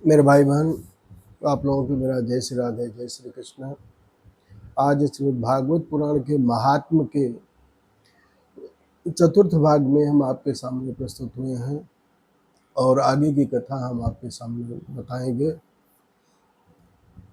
मेरे भाई बहन, आप लोगों को मेरा जय श्री राधे, जय श्री कृष्ण। आज श्रीमद् भागवत पुराण के महात्म के चतुर्थ भाग में हम आपके सामने प्रस्तुत हुए हैं और आगे की कथा हम आपके सामने बताएंगे।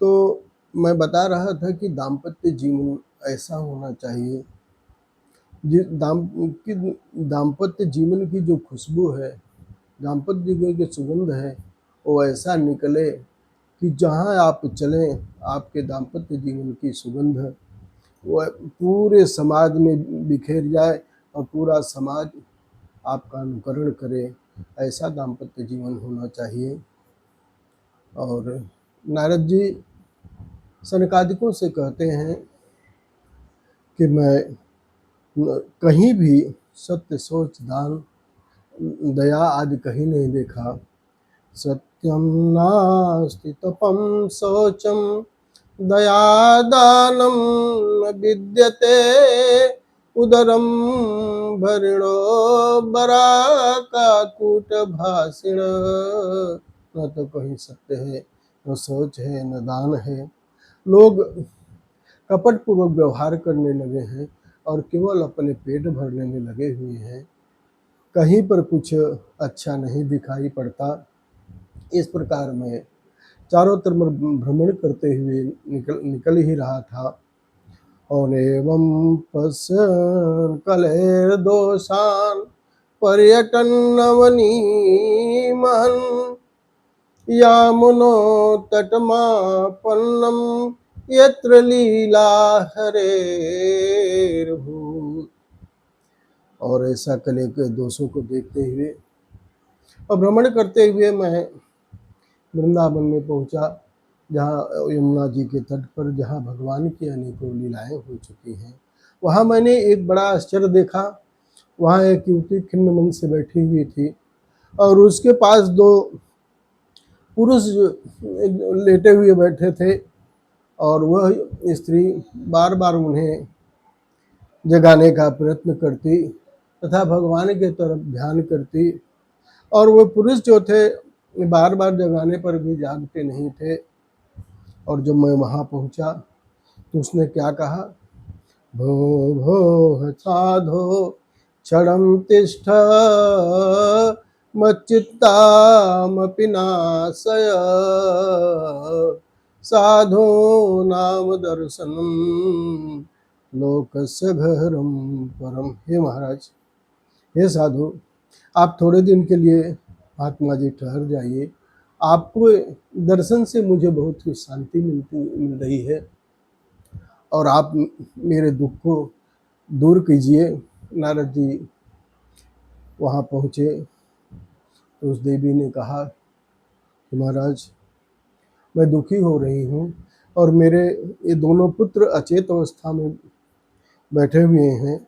तो मैं बता रहा था कि दाम्पत्य जीवन ऐसा होना चाहिए दाम्पत्य जीवन की जो खुशबू है, दाम्पत्य जीवन की सुगंध है, वो ऐसा निकले कि जहाँ आप चलें आपके दाम्पत्य जीवन की सुगंध वह पूरे समाज में बिखेर जाए और पूरा समाज आपका अनुकरण करे। ऐसा दाम्पत्य जीवन होना चाहिए। और नारद जी सनकादिकों से कहते हैं कि मैं कहीं भी सत्य, सोच, दान, दया आदि कहीं नहीं देखा। सत्यम नास्ति तपम शौचम दयादानं न विद्यते उदरम भरिणो बराकाकूटभाषिण। न तो कहीं सत्य है, न सोच है, न दान है। लोग कपट पूर्वक व्यवहार करने लगे हैं और केवल अपने पेट भरने में लगे हुए हैं। कहीं पर कुछ अच्छा नहीं दिखाई पड़ता। इस प्रकार में चारों तरफ भ्रमण करते हुए निकल ही रहा था। और एवं पश्यन् कलेर दोषान् पर्यटन नवनीमहन् यामुनो तटमापन्नं यत्र लीला हरेर्भूत्। और ऐसा कले के दोषों को देखते हुए और भ्रमण करते हुए मैं वृंदावन में पहुंचा, जहाँ यमुना जी के तट पर जहाँ भगवान की अनेकों लीलाएं हो चुकी हैं। वहाँ मैंने एक बड़ा आश्चर्य देखा। वहाँ एक युवती खिन्न मन से बैठी हुई थी और उसके पास दो पुरुष लेटे हुए बैठे थे और वह स्त्री बार बार उन्हें जगाने का प्रयत्न करती तथा भगवान के तरफ ध्यान करती। और वह पुरुष जो थे बार बार जगाने पर भी जागते नहीं थे। और जब मैं वहाँ पहुँचा तो उसने क्या कहा, भो भो साधो क्षणं तिष्ठ मच्चित्तामपि नाशय साधो नाम दर्शनम लोकस्य घरम परम। हे महाराज, हे साधु, आप थोड़े दिन के लिए महात्मा जी ठहर जाइए। आपको दर्शन से मुझे बहुत ही शांति मिल रही है और आप मेरे दुख को दूर कीजिए। नारद जी वहाँ पहुँचे तो उस देवी ने कहा कि महाराज, मैं दुखी हो रही हूँ और मेरे ये दोनों पुत्र अचेत अवस्था में बैठे हुए हैं।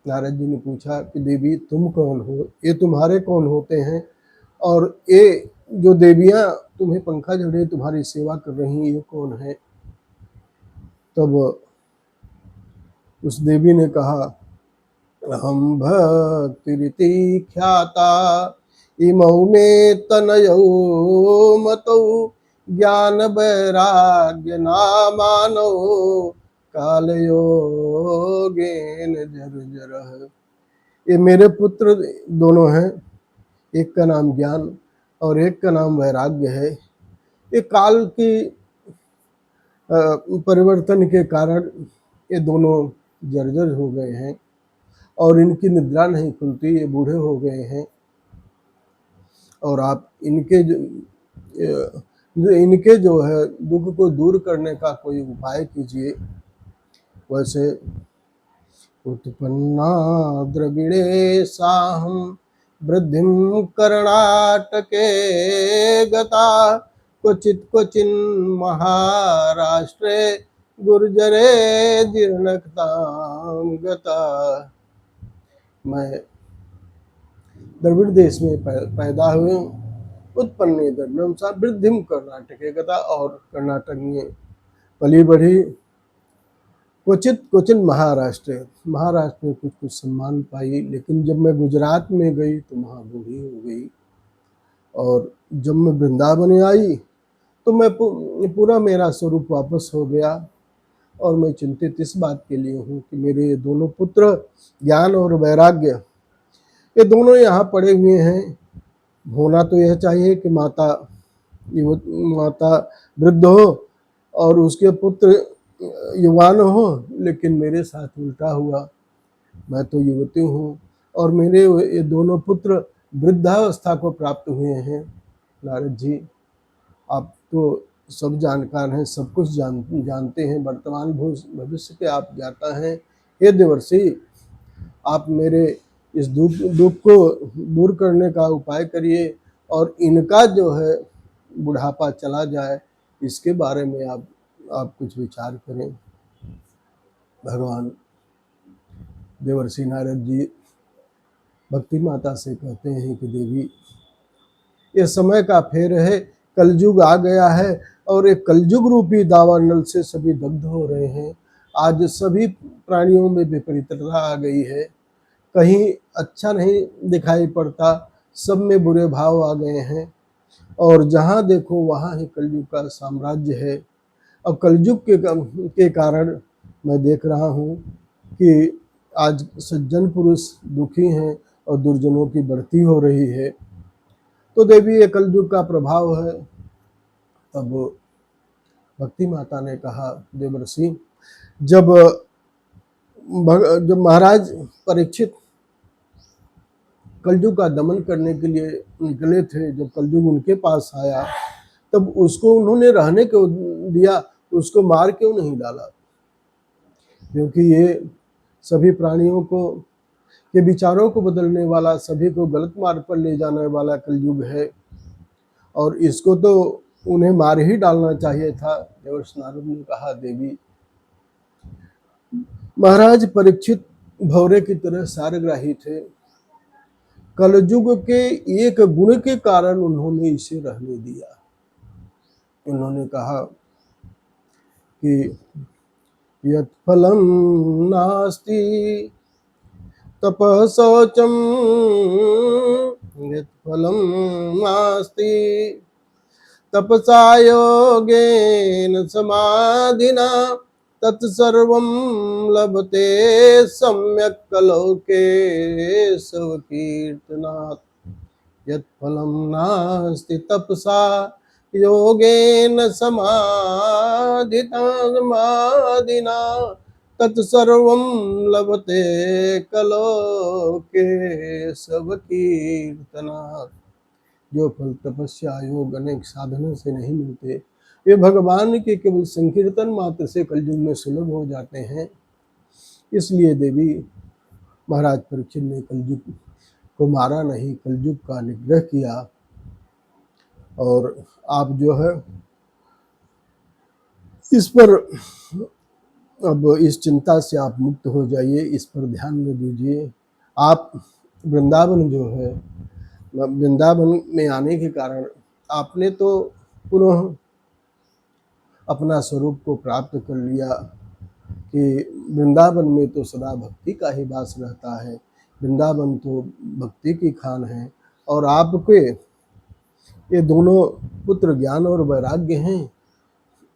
नारद जी ने पूछा कि देवी तुम कौन हो, ये तुम्हारे कौन होते हैं, और ये जो देवियाँ तुम्हें पंखा जड़े तुम्हारी सेवा कर रही हैं, ये कौन है। तब उस देवी ने कहा, अहम भक्तिरिति ख्याता इमौ मे तनयौ मतौ ज्ञान वैराग्य नामानो कालयोगेन जर्जरः। ये मेरे पुत्र दोनों हैं, एक का नाम ज्ञान और एक का नाम वैराग्य है। ये काल की परिवर्तन के कारण ये दोनों जर्जर हो गए हैं और इनकी निद्रा नहीं खुलती, ये बूढ़े हो गए हैं। और आप इनके जो है दुख को दूर करने का कोई उपाय कीजिए। वैसे उत्पन्ना द्रविड़े साहं वृद्धिं कर्णाटके गता क्वचित् क्वचिन् महाराष्ट्रे गुर्जरे जीर्णकतां गता। मैं द्रविड़ देश में पैदा हुए, उत्पन्न द्रविड़म सा वृद्धिम कर्नाटके गता, और कर्नाटक में पली बढ़ी। क्वचित क्वचित महाराष्ट्र में कुछ कुछ सम्मान पाई, लेकिन जब मैं गुजरात में गई तो वहाँ बूढ़ी हो गई। और जब मैं वृंदावन आई तो मैं पूरा मेरा स्वरूप वापस हो गया। और मैं चिंतित इस बात के लिए हूँ कि मेरे ये दोनों पुत्र ज्ञान और वैराग्य, ये दोनों यहाँ पड़े हुए हैं। होना तो यह चाहिए कि माता वृद्ध हो और उसके पुत्र युवान हो, लेकिन मेरे साथ उल्टा हुआ। मैं तो युवती हूँ और मेरे ये दोनों पुत्र वृद्धावस्था को प्राप्त हुए हैं। नारद जी, आप तो सब जानकार हैं, सब कुछ जानते हैं, वर्तमान भविष्य के आप ज्ञाता हैं। हे देवर्षि, आप मेरे इस दुख को दूर करने का उपाय करिए और इनका जो है बुढ़ापा चला जाए, इसके बारे में आप कुछ विचार करें। भगवान देवर्षि नारद जी भक्ति माता से कहते हैं कि देवी, ये समय का फेर है, कलयुग आ गया है और एक कलयुग रूपी दावानल से सभी दग्ध हो रहे हैं। आज सभी प्राणियों में विपरीतता आ गई है, कहीं अच्छा नहीं दिखाई पड़ता, सब में बुरे भाव आ गए हैं और जहाँ देखो वहाँ ही कलयुग का साम्राज्य है। अब कलयुग के कारण मैं देख रहा हूँ कि आज सज्जन पुरुष दुखी हैं और दुर्जनों की बढ़ती हो रही है। तो देवी, ये कलयुग का प्रभाव है। तब भक्ति माता ने कहा, देवर्षि, जब महाराज परीक्षित कलयुग का दमन करने के लिए निकले थे, जब कलयुग उनके पास आया तब उसको उन्होंने रहने क्यों दिया, उसको मार क्यों नहीं डाला? क्योंकि ये सभी प्राणियों को के विचारों को बदलने वाला, सभी को गलत मार्ग पर ले जाने वाला कलयुग है और इसको तो उन्हें मार ही डालना चाहिए था। देवर्षि नारद ने कहा, देवी, महाराज परीक्षित भौरे की तरह सारग्राही थे। कलयुग के एक गुण के कारण उन्होंने इसे रहने दिया। उन्होंने कहा कि यत् फलम नास्ति तपः शौचम, यत् फलम नास्ति तपसा योगेन समाधिना, तत्सर्वं लभते सम्यक् कलोके स्वकीर्तनात्। यत् फलं नास्ति तपसा योगेन समाधिना, तत्सर्वं लभते कलोके स्वकीर्तनात्। जो फल तपस्या योग अनेक साधनों से नहीं मिलते, वे भगवान के केवल संकीर्तन मात्र से कलयुग में सुलभ हो जाते हैं। इसलिए देवी, महाराज परीक्षित ने कलयुग को मारा नहीं, कलयुग का निग्रह किया। और आप जो है इस पर अब इस चिंता से आप मुक्त हो जाइए, इस पर ध्यान न दीजिए। आप वृंदावन जो है, वृंदावन में आने के कारण आपने तो पुनः अपना स्वरूप को प्राप्त कर लिया कि वृंदावन में तो सदा भक्ति का ही वास रहता है, वृंदावन तो भक्ति की खान है। और आपके ये दोनों पुत्र ज्ञान और वैराग्य हैं,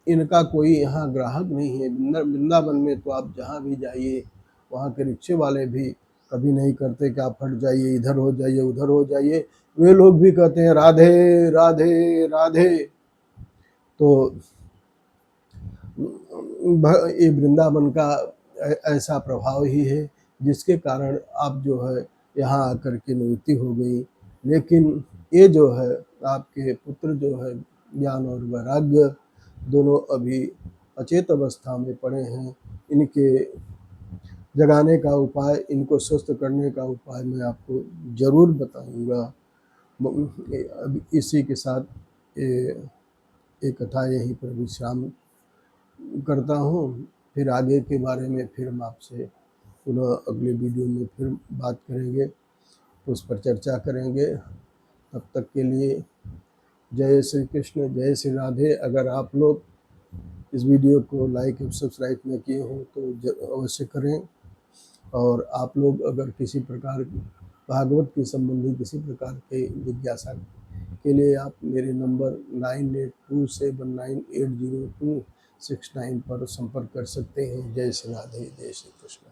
इनका कोई यहाँ ग्राहक नहीं है। वृंदावन में तो आप जहाँ भी जाइए, वहाँ के रिक्शे वाले भी कभी नहीं करते कि आप हट जाइए, इधर हो जाइए, उधर हो जाइए। वे लोग भी कहते हैं राधे राधे राधे। तो ये वृंदावन का ऐसा प्रभाव ही है जिसके कारण आप जो है यहाँ आकर के निवृत्ति हो गई। लेकिन ये जो है आपके पुत्र जो है ज्ञान और वैराग्य दोनों अभी अचेत अवस्था में पड़े हैं। इनके जगाने का उपाय, इनको स्वस्थ करने का उपाय मैं आपको ज़रूर बताऊंगा। अब इसी के साथ ये कथा यहीं पर विश्राम करता हूँ। फिर आगे के बारे में फिर हम आपसे पुनः अगले वीडियो में फिर बात करेंगे, उस पर चर्चा करेंगे। तब तक के लिए जय श्री कृष्ण, जय श्री राधे। अगर आप लोग इस वीडियो को लाइक और सब्सक्राइब न किए हों तो अवश्य करें। और आप लोग अगर किसी प्रकार भागवत के संबंधी किसी प्रकार के जिज्ञासा के लिए आप मेरे नंबर 9827980269 पर संपर्क कर सकते हैं। जय श्री राधे, जय श्री कृष्ण।